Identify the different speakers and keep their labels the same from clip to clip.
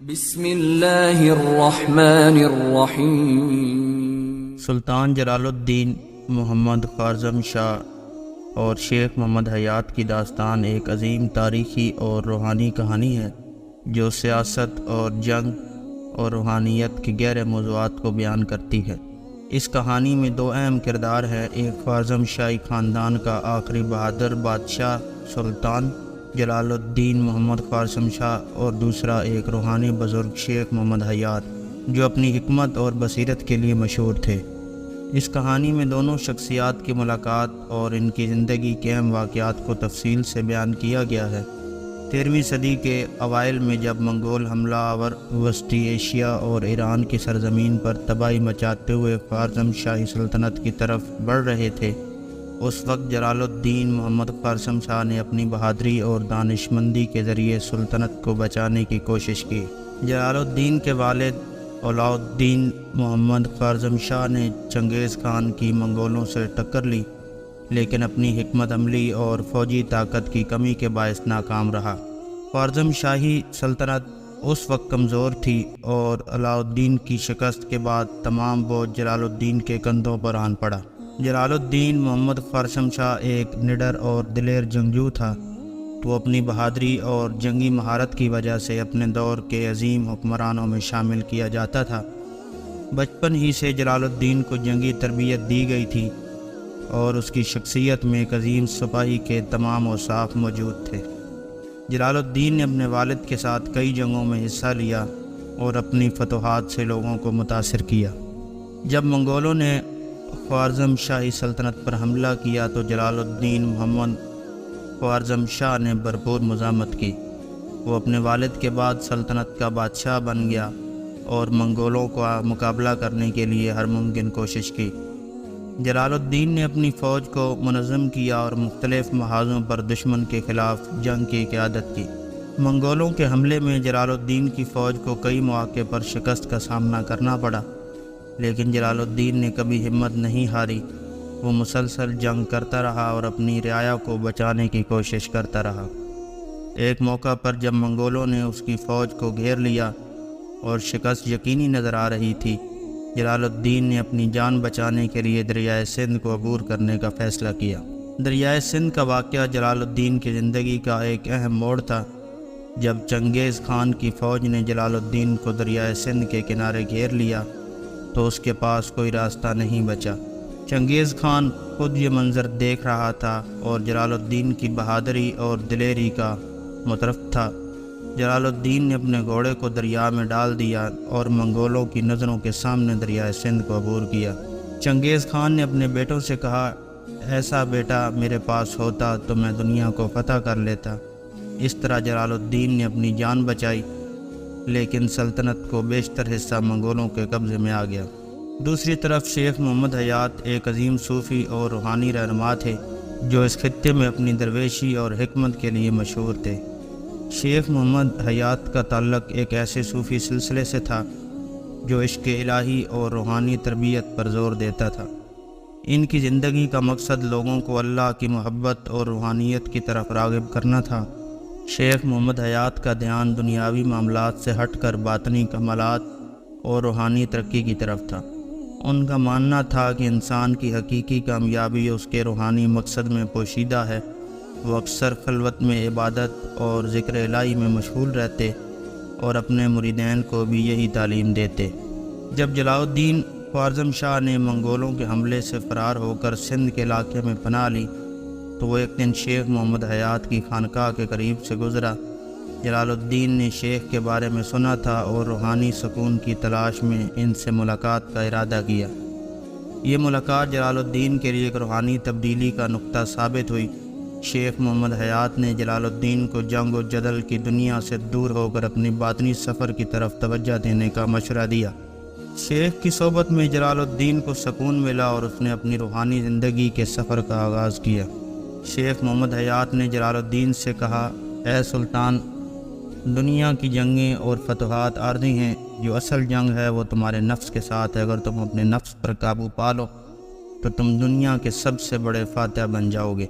Speaker 1: بسم اللہ الرحمن الرحیم۔
Speaker 2: سلطان جلال الدین محمد خوارزم شاہ اور شیخ محمد حیات کی داستان ایک عظیم تاریخی اور روحانی کہانی ہے جو سیاست اور جنگ اور روحانیت کے گہرے موضوعات کو بیان کرتی ہے۔ اس کہانی میں دو اہم کردار ہیں، ایک خوارزم شاہی خاندان کا آخری بہادر بادشاہ سلطان جلال الدین محمد خوارزم شاہ اور دوسرا ایک روحانی بزرگ شیخ محمد حیات جو اپنی حکمت اور بصیرت کے لیے مشہور تھے۔ اس کہانی میں دونوں شخصیات کی ملاقات اور ان کی زندگی کے اہم واقعات کو تفصیل سے بیان کیا گیا ہے۔ 13ویں صدی کے اوائل میں جب منگول حملہ آور وسطی ایشیا اور ایران کی سرزمین پر تباہی مچاتے ہوئے خوارزم شاہی سلطنت کی طرف بڑھ رہے تھے، اس وقت جلال الدین محمد خوارزم شاہ نے اپنی بہادری اور دانشمندی کے ذریعے سلطنت کو بچانے کی کوشش کی۔ جلال الدین کے والد علاء الدین محمد خوارزم شاہ نے چنگیز خان کی منگولوں سے ٹکر لی، لیکن اپنی حکمت عملی اور فوجی طاقت کی کمی کے باعث ناکام رہا۔ خوارزم شاہی سلطنت اس وقت کمزور تھی اور علاء الدین کی شکست کے بعد تمام بوجھ جلال الدین کے کندھوں پر آن پڑا۔ جلال الدین محمد خوارزم شاہ ایک نڈر اور دلیر جنگجو تھا۔ وہ اپنی بہادری اور جنگی مہارت کی وجہ سے اپنے دور کے عظیم حکمرانوں میں شامل کیا جاتا تھا۔ بچپن ہی سے جلال الدین کو جنگی تربیت دی گئی تھی اور اس کی شخصیت میں ایک عظیم سپاہی کے تمام اوصاف موجود تھے۔ جلال الدین نے اپنے والد کے ساتھ کئی جنگوں میں حصہ لیا اور اپنی فتوحات سے لوگوں کو متاثر کیا۔ جب منگولوں نے خوارزم شاہی سلطنت پر حملہ کیا تو جلال الدین محمد خوارزم شاہ نے بھرپور مزاحمت کی۔ وہ اپنے والد کے بعد سلطنت کا بادشاہ بن گیا اور منگولوں کا مقابلہ کرنے کے لیے ہر ممکن کوشش کی۔ جلال الدین نے اپنی فوج کو منظم کیا اور مختلف محاذوں پر دشمن کے خلاف جنگ کی قیادت کی۔ منگولوں کے حملے میں جلال الدین کی فوج کو کئی مواقع پر شکست کا سامنا کرنا پڑا، لیکن جلال الدین نے کبھی ہمت نہیں ہاری۔ وہ مسلسل جنگ کرتا رہا اور اپنی رعایا کو بچانے کی کوشش کرتا رہا۔ ایک موقع پر جب منگولوں نے اس کی فوج کو گھیر لیا اور شکست یقینی نظر آ رہی تھی، جلال الدین نے اپنی جان بچانے کے لیے دریائے سندھ کو عبور کرنے کا فیصلہ کیا۔ دریائے سندھ کا واقعہ جلال الدین کی زندگی کا ایک اہم موڑ تھا۔ جب چنگیز خان کی فوج نے جلال الدین کو دریائے سندھ کے کنارے گھیر لیا تو اس کے پاس کوئی راستہ نہیں بچا۔ چنگیز خان خود یہ منظر دیکھ رہا تھا اور جلال الدین کی بہادری اور دلیری کا مترف تھا۔ جلال الدین نے اپنے گھوڑے کو دریا میں ڈال دیا اور منگولوں کی نظروں کے سامنے دریائے سندھ کو عبور کیا۔ چنگیز خان نے اپنے بیٹوں سے کہا، ایسا بیٹا میرے پاس ہوتا تو میں دنیا کو فتح کر لیتا۔ اس طرح جلال الدین نے اپنی جان بچائی، لیکن سلطنت کو بیشتر حصہ منگولوں کے قبضے میں آ گیا۔ دوسری طرف شیخ محمد حیات ایک عظیم صوفی اور روحانی رہنما تھے جو اس خطے میں اپنی درویشی اور حکمت کے لیے مشہور تھے۔ شیخ محمد حیات کا تعلق ایک ایسے صوفی سلسلے سے تھا جو عشق الہی اور روحانی تربیت پر زور دیتا تھا۔ ان کی زندگی کا مقصد لوگوں کو اللہ کی محبت اور روحانیت کی طرف راغب کرنا تھا۔ شیخ محمد حیات کا دھیان دنیاوی معاملات سے ہٹ کر باطنی کمالات اور روحانی ترقی کی طرف تھا۔ ان کا ماننا تھا کہ انسان کی حقیقی کامیابی اس کے روحانی مقصد میں پوشیدہ ہے۔ وہ اکثر خلوت میں عبادت اور ذکر الہی میں مشغول رہتے اور اپنے مریدین کو بھی یہی تعلیم دیتے۔ جب جلال الدین خوارزم شاہ نے منگولوں کے حملے سے فرار ہو کر سندھ کے علاقے میں پناہ لی تو وہ ایک دن شیخ محمد حیات کی خانقاہ کے قریب سے گزرا۔ جلال الدین نے شیخ کے بارے میں سنا تھا اور روحانی سکون کی تلاش میں ان سے ملاقات کا ارادہ کیا۔ یہ ملاقات جلال الدین کے لیے ایک روحانی تبدیلی کا نقطہ ثابت ہوئی۔ شیخ محمد حیات نے جلال الدین کو جنگ و جدل کی دنیا سے دور ہو کر اپنی باطنی سفر کی طرف توجہ دینے کا مشورہ دیا۔ شیخ کی صحبت میں جلال الدین کو سکون ملا اور اس نے اپنی روحانی زندگی کے سفر کا آغاز کیا۔ شیخ محمد حیات نے جلال الدین سے کہا، اے سلطان، دنیا کی جنگیں اور فتوحات عارضی ہیں، جو اصل جنگ ہے وہ تمہارے نفس کے ساتھ ہے۔ اگر تم اپنے نفس پر قابو پالو تو تم دنیا کے سب سے بڑے فاتح بن جاؤ گے۔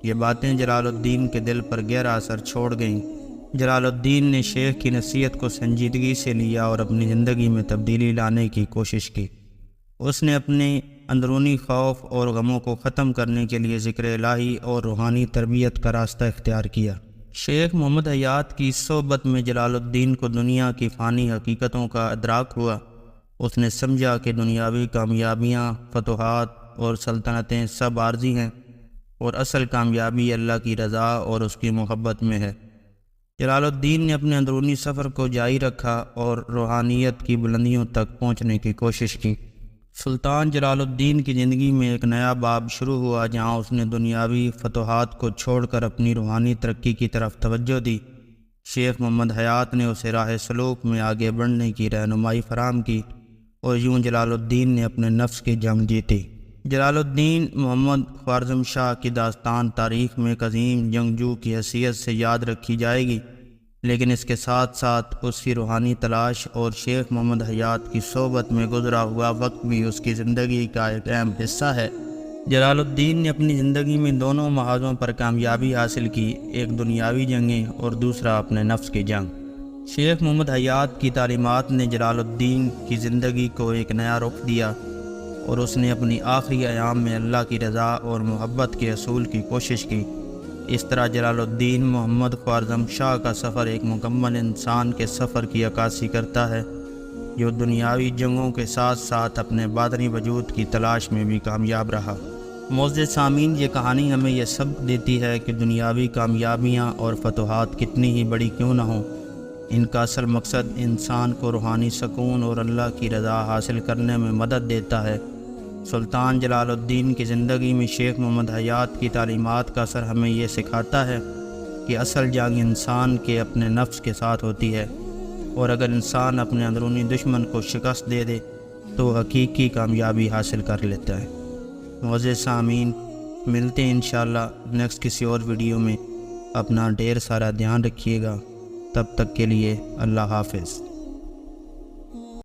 Speaker 2: یہ باتیں جلال الدین کے دل پر گہرا اثر چھوڑ گئیں جلال الدین نے شیخ کی نصیحت کو سنجیدگی سے لیا اور اپنی زندگی میں تبدیلی لانے کی کوشش کی۔ اس نے اپنے اندرونی خوف اور غموں کو ختم کرنے کے لیے ذکر الہی اور روحانی تربیت کا راستہ اختیار کیا۔ شیخ محمد حیات کی صحبت میں جلال الدین کو دنیا کی فانی حقیقتوں کا ادراک ہوا۔ اس نے سمجھا کہ دنیاوی کامیابیاں، فتوحات اور سلطنتیں سب عارضی ہیں اور اصل کامیابی اللہ کی رضا اور اس کی محبت میں ہے۔ جلال الدین نے اپنے اندرونی سفر کو جاری رکھا اور روحانیت کی بلندیوں تک پہنچنے کی کوشش کی۔ سلطان جلال الدین کی زندگی میں ایک نیا باب شروع ہوا جہاں اس نے دنیاوی فتوحات کو چھوڑ کر اپنی روحانی ترقی کی طرف توجہ دی۔ شیخ محمد حیات نے اسے راہ سلوک میں آگے بڑھنے کی رہنمائی فراہم کی اور یوں جلال الدین نے اپنے نفس کی جنگ جیتی۔ جلال الدین محمد خوارزم شاہ کی داستان تاریخ میں ایک عظیم جنگجو کی حیثیت سے یاد رکھی جائے گی، لیکن اس کے ساتھ ساتھ اس کی روحانی تلاش اور شیخ محمد حیات کی صحبت میں گزرا ہوا وقت بھی اس کی زندگی کا ایک اہم حصہ ہے۔ جلال الدین نے اپنی زندگی میں دونوں محاذوں پر کامیابی حاصل کی، ایک دنیاوی جنگیں اور دوسرا اپنے نفس کی جنگ۔ شیخ محمد حیات کی تعلیمات نے جلال الدین کی زندگی کو ایک نیا رخ دیا اور اس نے اپنی آخری ایام میں اللہ کی رضا اور محبت کے حصول کی کوشش کی۔ اس طرح جلال الدین محمد خوارزم شاہ کا سفر ایک مکمل انسان کے سفر کی عکاسی کرتا ہے، جو دنیاوی جنگوں کے ساتھ ساتھ اپنے باطنی وجود کی تلاش میں بھی کامیاب رہا۔ معزز سامعین، یہ کہانی ہمیں یہ سبق دیتی ہے کہ دنیاوی کامیابیاں اور فتوحات کتنی ہی بڑی کیوں نہ ہوں، ان کا اصل مقصد انسان کو روحانی سکون اور اللہ کی رضا حاصل کرنے میں مدد دیتا ہے۔ سلطان جلال الدین کی زندگی میں شیخ محمد حیات کی تعلیمات کا اثر ہمیں یہ سکھاتا ہے کہ اصل جنگ انسان کے اپنے نفس کے ساتھ ہوتی ہے، اور اگر انسان اپنے اندرونی دشمن کو شکست دے دے تو حقیقی کامیابی حاصل کر لیتا ہے۔ معزز سامعین، ملتے ہیں انشاءاللہ نیکسٹ کسی اور ویڈیو میں۔ اپنا ڈھیر سارا دھیان رکھیے گا، تب تک کے لیے اللہ حافظ۔